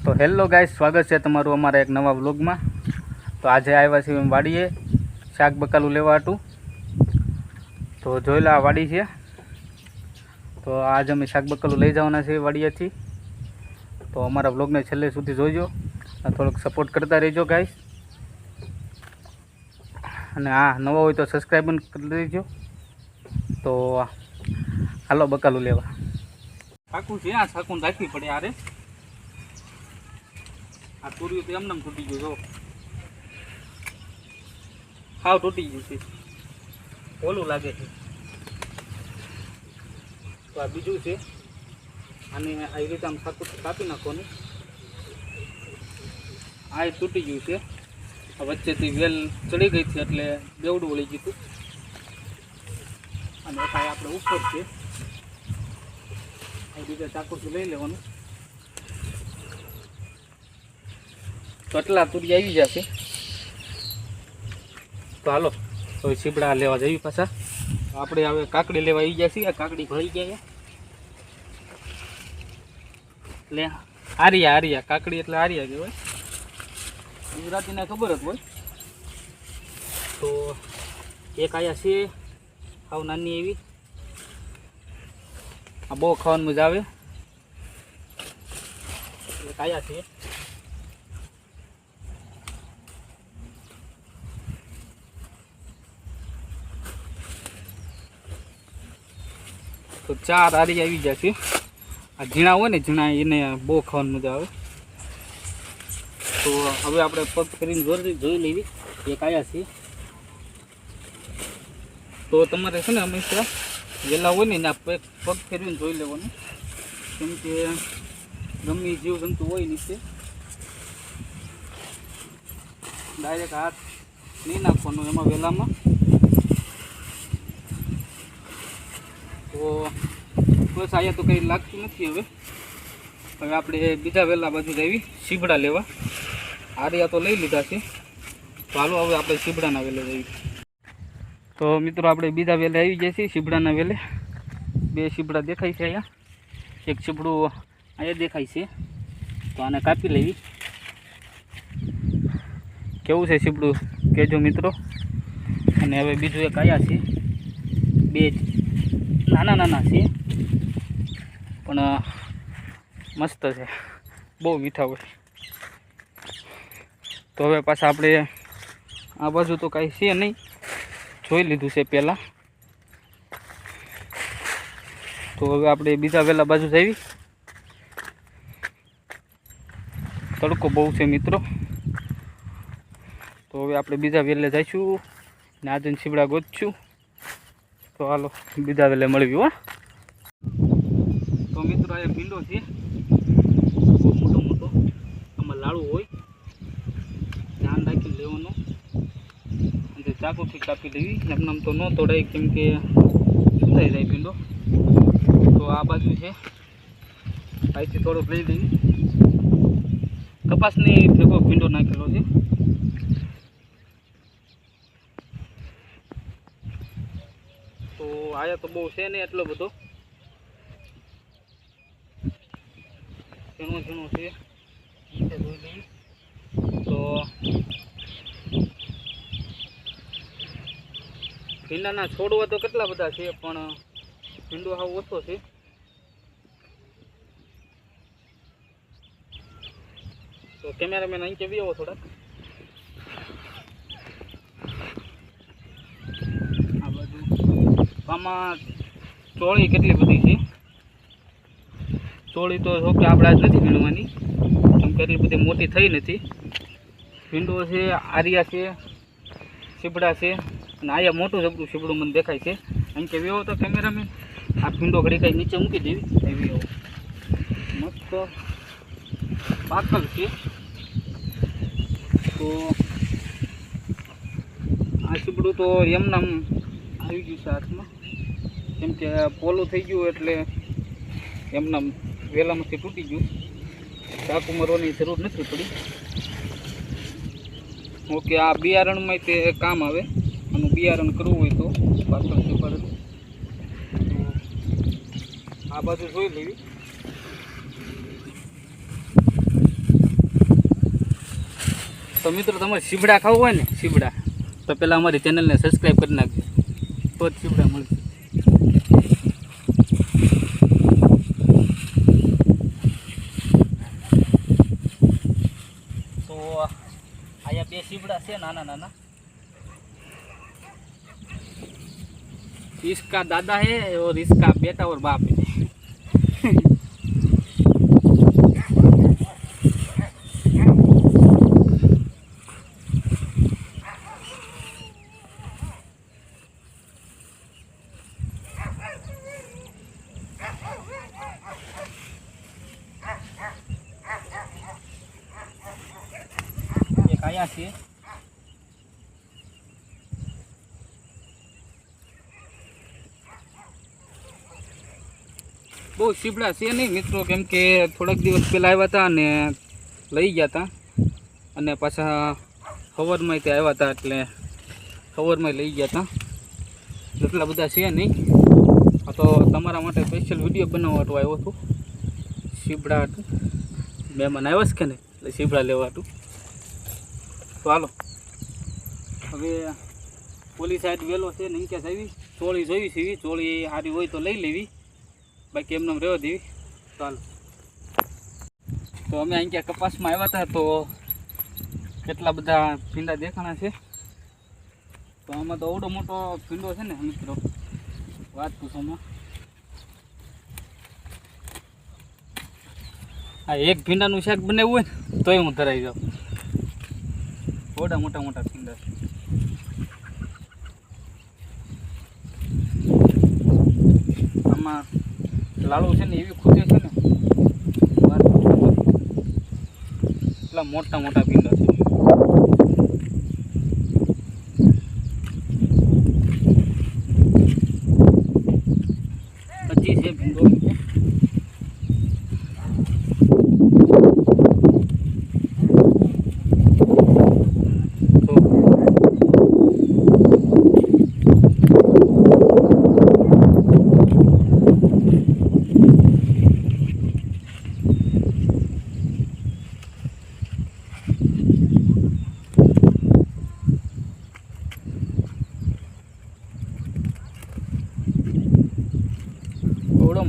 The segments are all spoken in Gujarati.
તો હેલો ગાઈસ, સ્વાગત છે તમારું અમારા એક નવા વ્લોગમાં। તો આજે આવ્યા છીએ વાડીએ શાક બકાલું લેવા હતું। તો જોઈ લો, આ વાડી છે। તો આજ અમે શાક બકાલું લઈ જવાના છે વાડીએથી। તો અમારા વ્લોગને છેલ્લે સુધી જોઈજો, થોડોક સપોર્ટ કરતા રહેજો ગાઈસ। અને આ નવા હોય તો સબસ્ક્રાઈબ કરી દેજો। તો હાલો બકાલું લેવા। સાકું છે, આ સાકું રાખવી પડે આરે। આ પૂર્યું તો એમને તૂટી ગયું, જો હાવ તૂટી ગયું છે, ઓલું લાગે છે। તો આ બીજું છે, આને આવી રીતે આમ સાકું કાપી નાખવાનું। આ તૂટી ગયું છે, વચ્ચેથી વેલ ચડી ગઈ છે એટલે બેવડું વળી ગયું હતું। અને કાંઈ આપણે ઉપર છે, આવી રીતે ચાકુથી લઈ લેવાનું। તો આટલા તુરી આવી જશે। તો હાલો તો સીબડા લેવા જઈએ પાછા। આપણે હવે કાકડી લેવા આવી જશે। આ કાકડી ભરી ગયા એટલે આરિયા આરિયા કાકડી એટલે આરિયા કહેવાય, ગુજરાતીને ખબર જ હોય। તો એક આયા છે હાવ નાની એવી, આ બહુ ખાવાની મજા આવે। એક આયા છે, તો ચાર આરી આવી જશે। આ ઝીણા હોય ને, ઝીણા એને બહુ ખાવાની મજા આવે। તો હવે આપણે પગ ફેરીને જોઈ લેવી, એક આયા છે। તો તમારે છે ને હંમેશા વહેલા હોય ને પગ ફેરવીને જોઈ લેવાનું, કેમ કે ગમે જીવજંતુ હોય નીચે ડાયરેક્ટ હાથ નહીં નાખવાનો એમાં વહેલામાં। તો બસ અહીંયા તો કંઈ લાગતું નથી। હવે આપણે બીજા વહેલા બાજુ જઈએ સીબડા લેવા। આરિયા તો લઈ લીધા છે, તો હાલો હવે આપણે સીબડાના વેલે જઈએ। તો મિત્રો આપણે બીજા વેલે આવી ગયા છીએ, સીબડાના વેલે। બે સીબડા દેખાય છે અહીંયા, એક સીબડું અહીંયા દેખાય છે। તો આને કાપી લેવી। કેવું છે સીબડું કહેજો મિત્રો। અને હવે બીજું એક આયા છે, બે નાના નાના છે પણ મસ્ત છે, બહુ મીઠા હોય। તો હવે પાછા આપણે આ બાજુ તો કાંઈ છે નહીં, જોઈ લીધું છે પહેલાં। તો હવે આપણે બીજા વહેલા બાજુ જઈએ। તડકો બહુ છે મિત્રો, તો હવે આપણે બીજા વેલે જઈશું ને આજે સીબડા ગોતશું। તો હાલો બીજા વેલે મળવી હો। તો મિત્રો આ ભીંડો છે, બહુ મોટો મોટો, આમાં લાડુ હોય, ધ્યાન રાખી લેવાનું। અને ચાકુથી કાપી લેવી, એમને તો ન તોડાય કેમ કે સુધાઈ જાય ભીંડો। તો આ બાજુ છે, અહીંથી થોડોક લઈ લેવી। કપાસની ભેગો ભીંડો નાખેલો છે। તો આયા તો બહુ છે નહીં એટલો બધો, ઝીણો ઝીણો છે, જોઈ લઈએ। તો ભીંડાના છોડવા તો કેટલા બધા છે, પણ ભીંડો હાવ ઓછો છે। તો કેમેરામેન અહીં કેવી આવો થોડાક, આ બાજુ આમાં ચોળી કેટલી બધી છે। ચોળી તો જો કે આપણે આજ નથી વીણવાની, કેમ કે એટલી બધી મોટી થઈ નથી। ભીંડો છે, આરિયા છે, સીબડા છે, અને આયા મોટું જબરું સીબડું મને દેખાય છે। અહીં કે વ્યવો તો કેમેરામેન આ ભીંડો ઘડી કાંઈ નીચે મૂકી દેવી, એવી આવો મસ્ત પાકલ છે। તો આ સીબડું તો એમનામ આવી ગયું છે હાથમાં, કેમ કે પોલું થઈ ગયું એટલે એમનામ વેલામાંથી તૂટી ગયું, ચાકુ મારવાની જરૂર નથી પડી। ઓકે, આ બિયારણમાં તે કામ આવે, આનું બિયારણ કરવું હોય તો પાછળ સુપાડે। આ બાજુ જોઈ લેવી। તો મિત્રો તમારે સીબડા ખાવું હોય ને સીબડા તો પહેલાં અમારી ચેનલને સબસ્ક્રાઈબ કરી નાખજો તો જ સીબડા મળશે. તો અહીંયા 2 સીબડા છે નાના નાના. इसका दादा है और इसका बेटा और बाप है. एक आया से બહુ સીબડા છે નહીં મિત્રો, કેમ કે થોડાક દિવસ પહેલાં આવ્યા હતા અને લઈ ગયા હતા અને પાછા ખબરમાં ત્યાં આવ્યા હતા એટલે ખબરમાં લઈ ગયા હતા. એટલા બધા છે નહીં. આ તો તમારા માટે સ્પેશિયલ વિડીયો બનાવવા હતું આવ્યો હતું. સીબડા હતું મહેમાન આવ્યા છે કે ને એટલે સીબડા લેવા હતું. તો હાલો હવે પોલીસ સાઈડ વહેલો છે ને ક્યાં આવી ચોળી જોઈ છે. ચોળી સારી હોય તો લઈ લેવી, બાકી એમને રહેવા દેવી. ચાલો તો અમે અહીં ક્યાં કપાસમાં આવ્યા હતા તો કેટલા બધા ભીંડા દેખાણા છે. તો આમાં તો આવડો મોટો ભીંડો છે ને મિત્રો, વાત પૂછોમાં. આ એક ભીંડાનું શાક બનાવ્યું હોય ને તોય હું ધરાઈ જાઉં. આવડા મોટા મોટા ભીંડા છે. આમાં લાડુ છે ને એવી ખૂટે છે ને એટલા મોટા મોટા ભીંડા છે. હજી છે ભીંડો.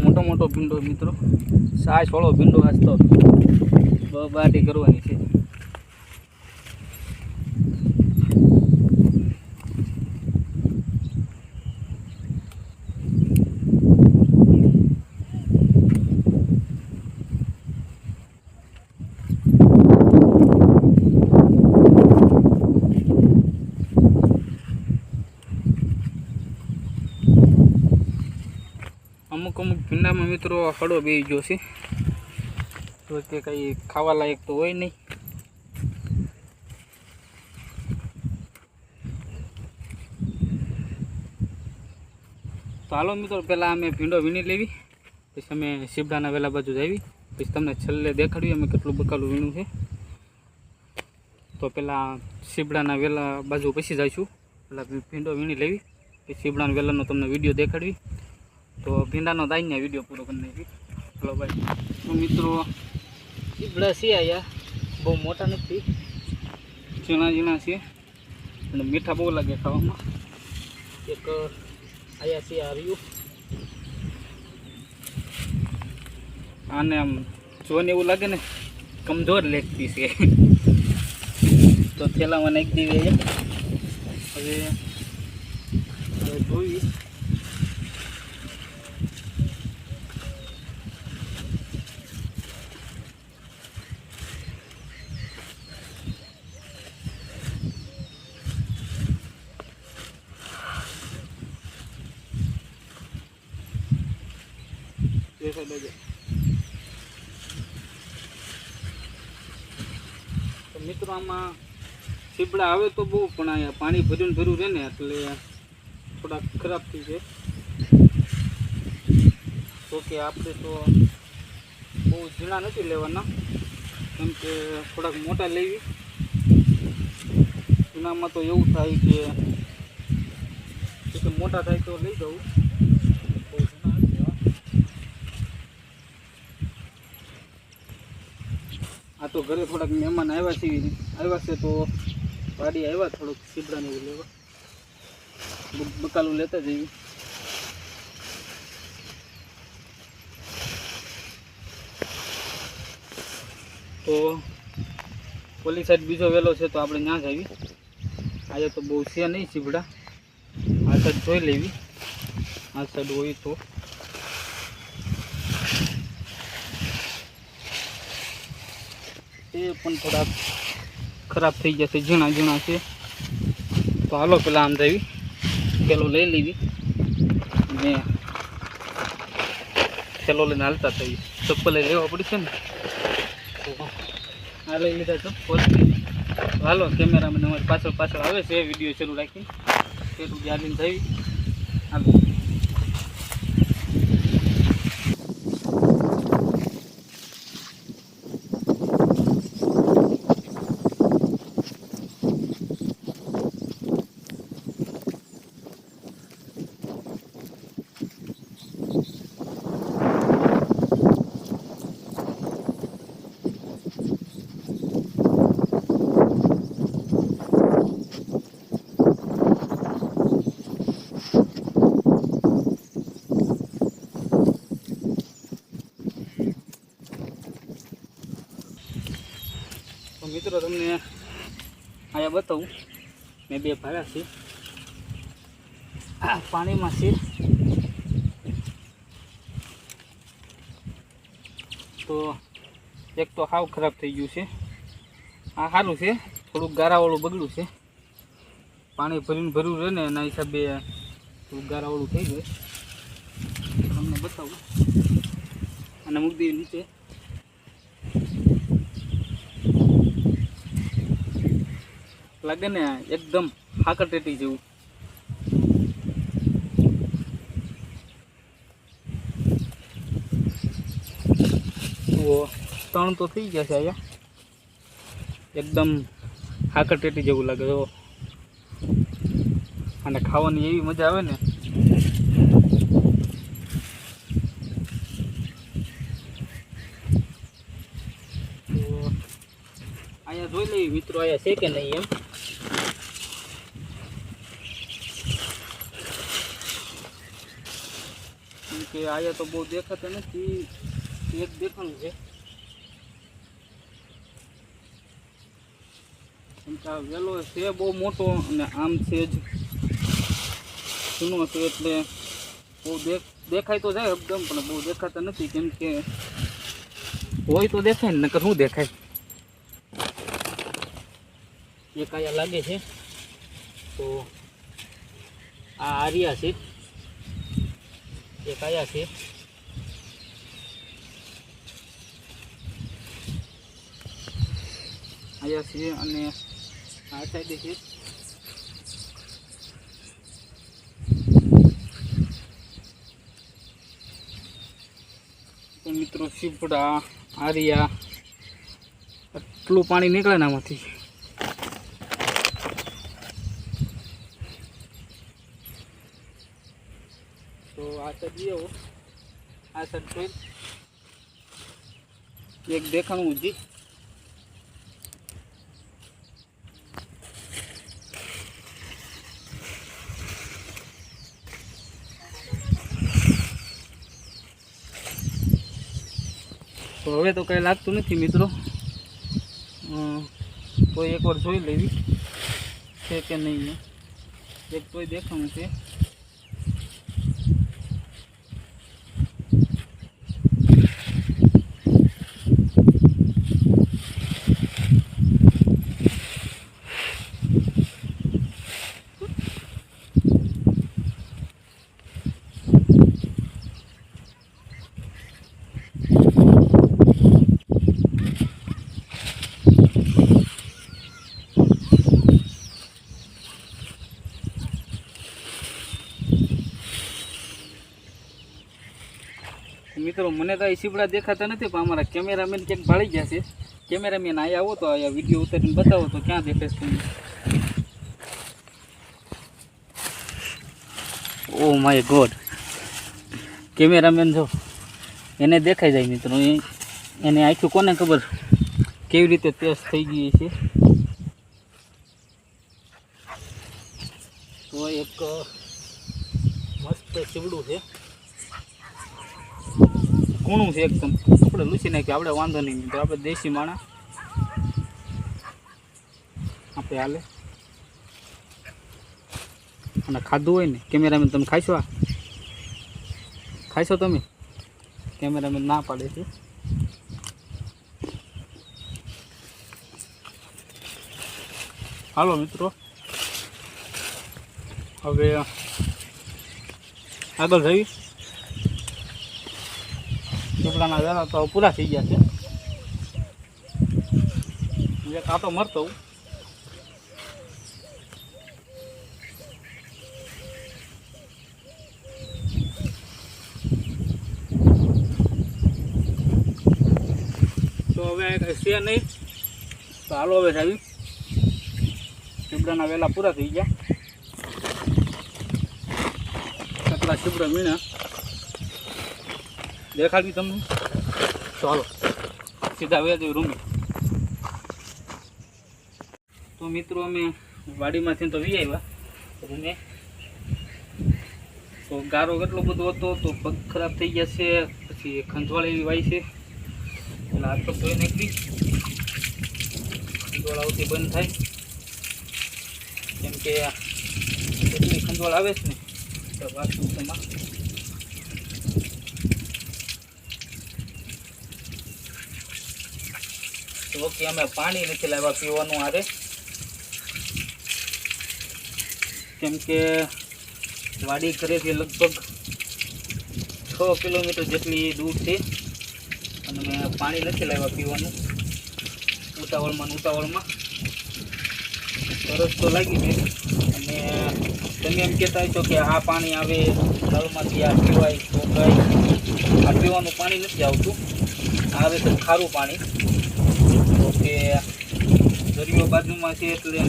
મોટો મોટો ભીંડો મિત્રો, સાસ વાળો ભીંડો. આજ તો બાટી કરવાની છે. અમુક અમુક ભીંડામાં મિત્રો હળો બેસી ગયો છે, તો તે કંઈ ખાવા લાયક તો હોય નહીં. તો હાલો મિત્રો પહેલાં અમે ભીંડો વીણી લેવી, પછી અમે સીબડાના વેલા બાજુ જ આવી, પછી તમને છેલ્લે દેખાડ્યું અમે કેટલું બકાલું વીણું છે. તો પહેલાં સીબડાના વેલા બાજુ પછી જઈશું, પહેલાં ભીંડો વીણી લેવી, પછી સીબડાના વેલાનો તમને વિડીયો દેખાડવી. તો ભીંડાનો દાઈને વિડીયો પૂરો કરી નાખી. હલો ભાઈ. તો મિત્રો સીબડા છે આયા, બહુ મોટા નથી, ઝીણા ઝીણા છે અને મીઠા બહુ લાગે ખાવામાં. એક આયા છે આવ્યું, આને આમ જોઈને એવું લાગે ને કમજોર લેગતી છે. તો થેલામાં નાખી દેવી. હવે જોઈ તો મિત્રો આમાં સીબડા આવે તો બહુ, પણ અહીંયા પાણી ભર્યું રહે ને એટલે થોડાક ખરાબ થઈ જાય. તો કે આપણે તો બહુ ઝીણા નથી લેવાના, કેમ કે થોડાક મોટા લેવી. ઝીણામાં તો એવું થાય કે મોટા થાય તો લઈ જવું. આ તો ઘરે થોડાક મહેમાન આવ્યા છે તો વાડી આવ્યા થોડુંક સીબડાને એવું લેવા બકાલું લેતા જઈએ. તો પોલી સાઈડ બીજો વેલો છે તો આપણે ત્યાં જ આવી. આજે તો બહુ છે નહીં સીબડા, આ સાઈડ જોઈ લેવી, આ સાઈડ હોય તો. એ પણ થોડાક ખરાબ થઈ જશે, ઝીણા ઝીણા છે. તો હાલો પેલા આમ જવી પેલો લઈ લેવી અને પેલો લઈને હાલતા થઈ. ચપ્પલ લેવા પડશે ને તો આ લઈ લીધા ચપ્પલ. હાલો કેમેરામેન અમારી પાછળ આવે છે, વિડીયો શરૂ રાખીને પેલું જાલીને થઈ. હાલો મિત્રો તમને અહીંયા બતાવું, મેં 2 ભાડા છે પાણીમાં છે. તો એક તો હાવ ખરાબ થઈ ગયું છે, આ સારું છે, થોડુંક ગારાવાળું બગડ્યું છે. પાણી ભર્યું રહે ને એના હિસાબે થોડુંક ગારાવાળું થઈ જાય. તમને બતાવું અને મૂકી દઈએ નીચે. લાગે ને એકદમ હાકર ટેટી જેવું. તો 3 તો થઈ ગયા છે અહીંયા, એકદમ હાકર ટેટી જેવું લાગે. તો અને ખાવાની એવી મજા આવે ને. તો અહીંયા જોઈ લઈએ મિત્રો અહીંયા છે કે નહીં એમ. કે આયા તો બહુ દેખાતા નથી, એક દેખાણું છે. વેલો છે બહુ મોટો અને આમ છે જ જૂનો છે એટલે બહુ દેખાય તો જાય એકદમ, પણ બહુ દેખાતા નથી. કેમ કે હોય તો દેખાય ને, નકર શું દેખાય. એક આયા લાગે છે તો આ આર્યા છે, એક આયા છે. આયા છે અને આ સાઈડે છે. તો મિત્રો સીપડા આર્યા આટલું પાણી નીકળે ને આમાંથી. તો આ સાઈડ લેવો, આ સાઈડ જોઈ એક દેખાણું જી. તો હવે તો કંઈ લાગતું નથી મિત્રો, તો એકવાર જોઈ લેવી છે કે નહીં. એક તોય દેખાણું છે. મિત્રો મને તો આ સીપડા દેખાતા નથી, પણ અમારા કેમેરામેન ક્યાંક ભાળી ગયા છે. કેમેરામેન અહીંયા આવો તો અહીંયા વિડીયો ઉતારીને બતાવો તો ક્યાં દેખાશે તમને. ઓ માય ગોડ, કેમેરામેન જો એને દેખાઈ જાય મિત્રો. એને આખું કોને ખબર કેવી રીતે ટેસ્ટ થઈ ગઈ છે. તો એક મસ્ત સીવડું છે, કૂણું છે એકદમ. આપણે લૂસી નાખ્યું, આપણે વાંધો નહીં. તો આપણે દેશી માણા આપણે હાલે. અને ખાધું હોય ને કેમેરામેન, તમે ખાઈશો? આ ખાઈશો તમે? કેમેરામેન ના પાડે છે. હાલો મિત્રો, હવે આગળ જઈ. ચીપડાના વેલા તો પૂરા થઈ ગયા છે. એક આટો મરતો હું. તો હવે કંઈ છે નહીં. તો હાલો હવે આવી. ચીપડાના વેલા પૂરા થઈ ગયા. કેટલા ચીપડા મીણા દેખાડવી તમને. તો હાલો સીધા વ્યા રૂમે. તો મિત્રો અમે વાડીમાંથી તો વી આવ્યા રૂમે. તો ગારો કેટલો બધો હતો, તો પગ ખરાબ થઈ ગયા છે. પછી ખંજવાળ એવી વાય છે, એટલે હાથ પગ ધોઈ નાખવી. ખંજવાળ આવતી બંધ થાય, કેમ કે એટલી ખંજવાળ આવે છે ને તો વાસમાં. તો ઓકે, અમે પાણી નથી લાવ્યા પીવાનું આરે, કેમ કે વાડી ઘરેથી લગભગ 6 કિલોમીટર જેટલી દૂર છે. અને મેં પાણી નથી લાવ્યા પીવાનું. ઉતાવળમાં તરસ તો લાગી ગઈ. અને તમે એમ કહેતા છો કે આ પાણી આવે નળમાંથી, આ પીવાય તો કઈ. આ પીવાનું પાણી નથી આવતું, આવે છે ખારું પાણી. તો કે દરિયો બાજુમાં છે એટલે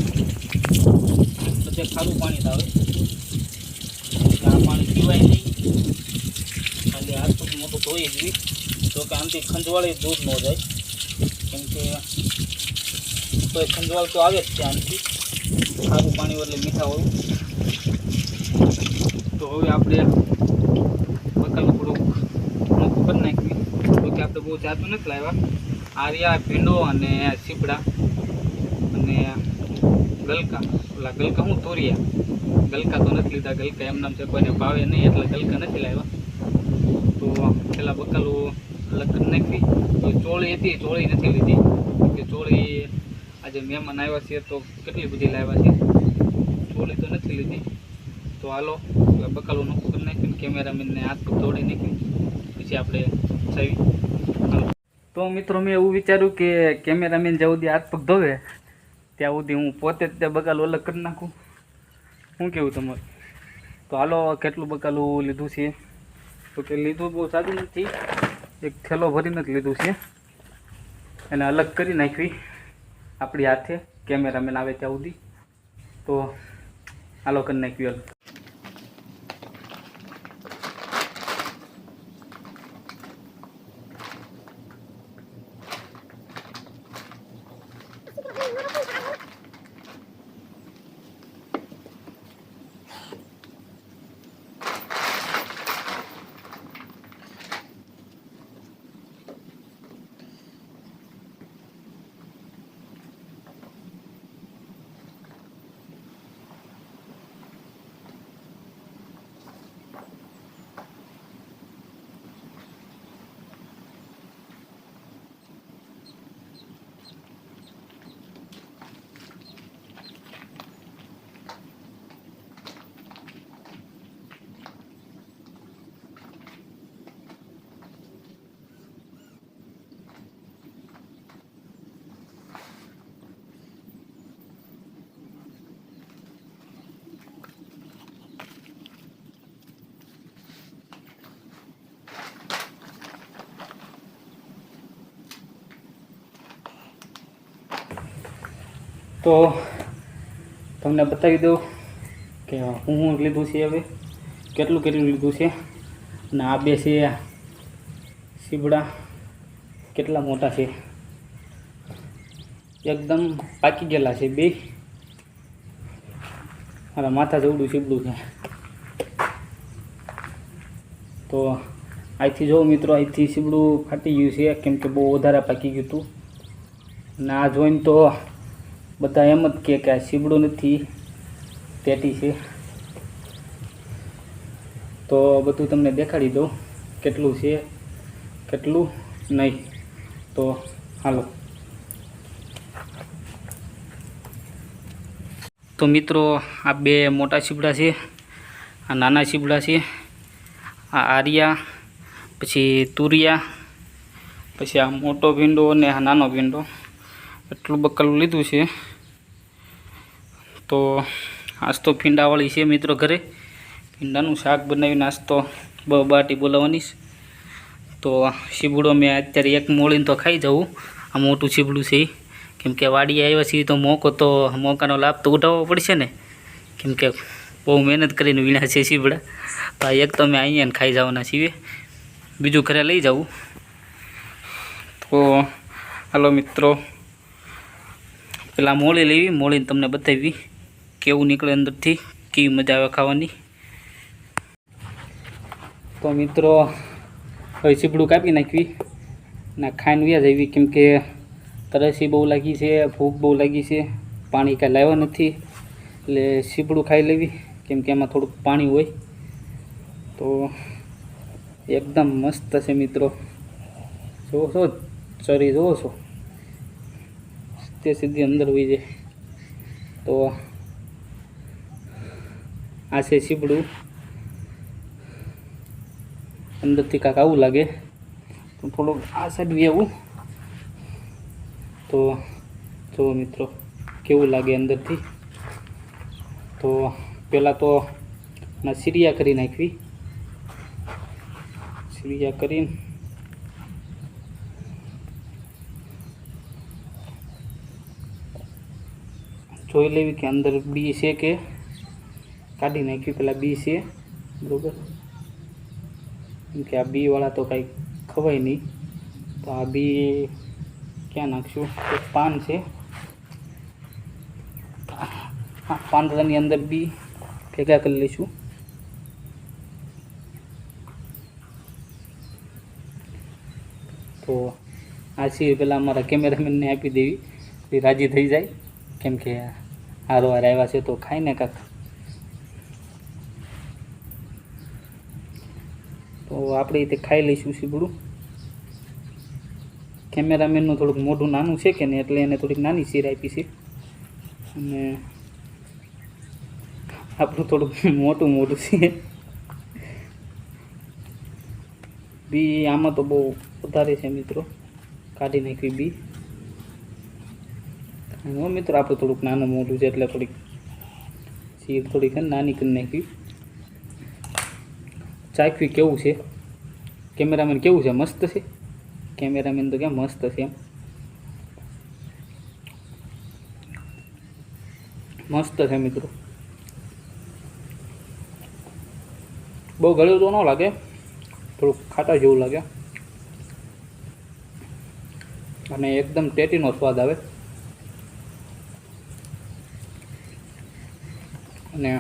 બધે ખારું પાણી જ આવે. આ પાણી પીવાય નહીં, ખાલી હાથ પગ મોટું ધોઈ જ. તો કે આમથી ખંજવાળે દૂર ન જાય, કેમ કે તો ખંજવાળ તો આવે જ છે આમથી. ખારું પાણી એટલે મીઠા હોય. તો હવે આપણે બકાલું થોડુંક મોટું કરી નાખ્યું. તો કે આપણે બહુ જાતું નથી લાવ્યા. આર્યા, ભીંડો અને સીપડા અને ગલકા. ઓલા ગલકા હું તોરિયા, ગલકા તો નથી લીધા. ગલકા એમ નામ છે, કોઈને ભાવે નહીં એટલે ગલકા નથી લાવ્યા. તો પેલા બકાલું અલગ કરી નાખી. તો ચોળી હતી, ચોળી નથી લીધી, કે ચોળી આજે મહેમાન આવ્યા છે તો કેટલી બધી લાવ્યા છે. ચોળી તો નથી લીધી. તો હાલો બકાલું નોખું કરી નાખ્યું. કેમેરામેનને હાથ પગ દોડી નાખ્યું. પછી આપણે ચાવી. હાલો. તો મિત્રો મેં એવું વિચાર્યું કે કેમેરામેન જ્યાં સુધી હાથ પગ ધોવે ત્યાં સુધી હું પોતે જ ત્યાં બકાલું અલગ કરી નાખું. શું કેવું તમારું? તો હાલો, કેટલું બકાલું લીધું છે? તો કે લીધું બહુ સારું નથી, એક થેલો ભરીને જ લીધું છે. એને અલગ કરી નાખવી આપણી હાથે, કેમેરામેન આવે ત્યાં સુધી. તો હાલો કરી નાખવી અલગ. તો તમને બતાવી દઉં કે હું લીધું છે, હવે કેટલું લીધું છે. અને આ બે છે સીબડા, કેટલા મોટા છે એકદમ પાકી ગયેલા છે બે. મારા માથા જેવડું સીબડું છે. તો અહીંથી જો મિત્રો, અહીંથી સીબડું ફાટી ગયું છે, કેમ કે બહુ વધારે પાકી ગયું હતું. અને આ જોઈને તો બધા એમ જ કે આ સીબડું નથી, ટેટી છે. તો બધું તમને દેખાડી દઉં કેટલું છે કેટલું નહીં. તો હાલો. તો મિત્રો, આ બે મોટા સીબડા છે, આ નાના સીબડા છે. આ આર્યા, પછી તુરિયા, પછી આ મોટો ભીંડો અને આ નાનો ભીંડો. એટલું બકલું લીધું છે. તો આજ તો ભીંડાવાળી છે મિત્રો ઘરે. ભીંડાનું શાક બનાવીને આજ તો બાટી બોલાવવાની. તો સીબડો મેં અત્યારે એક મોળીને તો ખાઈ જાઉં. આ મોટું સીબડું છે, કેમ કે વાડી આવ્યા છીએ તો મોકાનો લાભ તો ઉઠાવવો પડશે ને, કેમ કે બહુ મહેનત કરીને વીણા છે સીબડા. તો આ એક તો મેં અહીંયા ખાઈ જવાના છીએ, બીજું ઘરે લઈ જાઉં. તો હાલો મિત્રો, પેલા મોળી લેવી, મોળીને તમને બતાવી કેવું નીકળે અંદરથી, કેવી મજા આવે ખાવાની. તો મિત્રો, હવે સીબડું કાપી નાખવી ને ખાઈને વ્યા જવી, કેમ કે તરસી બહુ લાગી છે, ભૂખ બહુ લાગી છે. પાણી કાંઈ લાવ્યા નથી, એટલે સીબડું ખાઈ લેવી, કેમ કે એમાં થોડુંક પાણી હોય. તો એકદમ મસ્ત છે મિત્રો. જોવો છો ચરી, જોવો છો તે સીધી અંદર હોઈ જાય. તો આ છે સીબડું. અંદરથી કાંક આવું લાગે. તો થોડુંક આ સાઈડ બી આવું. તો જુઓ મિત્રો કેવું લાગે અંદરથી. તો પહેલાં તો ના સીરિયા કરી નાખવી. સીરિયા કરીને જોઈ લેવી કે અંદર બી છે કે કાઢી નાખવી. પેલા બી છે બરોબર, કેમ કે આ બીવાળા તો કાંઈ ખવાય નહીં. તો આ બી ક્યાં નાખશું? એક પાન છે, હા પાંદડાની અંદર બી ભેગા કરી લઈશું. તો આ સિવાય પહેલાં અમારા કેમેરામેનને આપી દેવી, એ રાજી થઈ જાય, કેમ કે હારો હાર આવ્યા છે તો ખાઈને કાંક. તો આપણે તે ખાઈ લઈશું સીબડું. કેમેરામેનનું થોડુંક મોઢું નાનું છે કે ને, એટલે એને થોડીક નાની સીર આપી છે, અને આપણું થોડુંક મોટું મોટું છે. બી આમાં તો બહુ વધારે છે મિત્રો, કાઢી નાખવી બી. મિત્રો આપણે થોડુંક નાનું મોટું છે, એટલે થોડીક સીર થોડીક નાની કરી નાખવી. ચાખવી કેવું છે. કેમેરામેન કેવું છે? મસ્ત છે. કેમેરામેન તો ક્યાં મસ્ત છે, એમ મસ્ત છે મિત્રો. બહુ ગળ્યું તો ન લાગે, થોડુંક ખાટા જેવું લાગે, અને એકદમ ટેટીનો સ્વાદ આવે. અને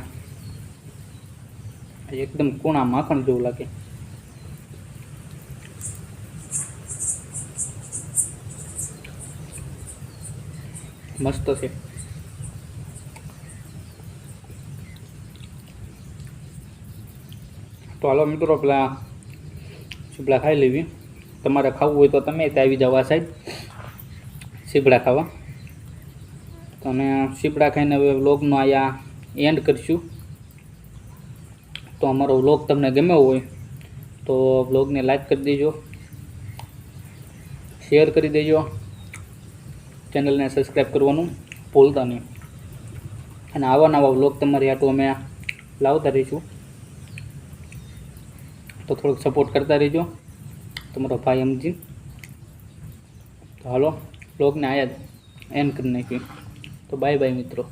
એકદમ કૂણા માખણ જેવું લાગે. મસ્ત છે. તો હાલો મિત્રો, પેલા સીબડા ખાઈ લેવી. તમારે ખાવું હોય તો તમે ત્યાં આવી જાવ, આ સાઈડ સીબડા ખાવા. તો અમે સીબડા ખાઈને હવે વ્લોગનો અહીંયા એન્ડ કરીશું. તો અમારો વ્લોગ તમને ગમ્યો હોય તો વ્લોગને લાઈક કરી દેજો, શેર કરી દેજો, ચેનલને સબસ્ક્રાઈબ કરવાનું ભૂલતા નહીં. અને આવા નવા વ્લોગ તમારી હાટું અમે લાવતા રહીશું. તો થોડુંક સપોર્ટ કરતા રહેજો, તમારો ભાઈ સમજી. તો હાલો, વ્લોગને આયા જ એન્ડ કરી નાખ્યું. તો બાય બાય મિત્રો.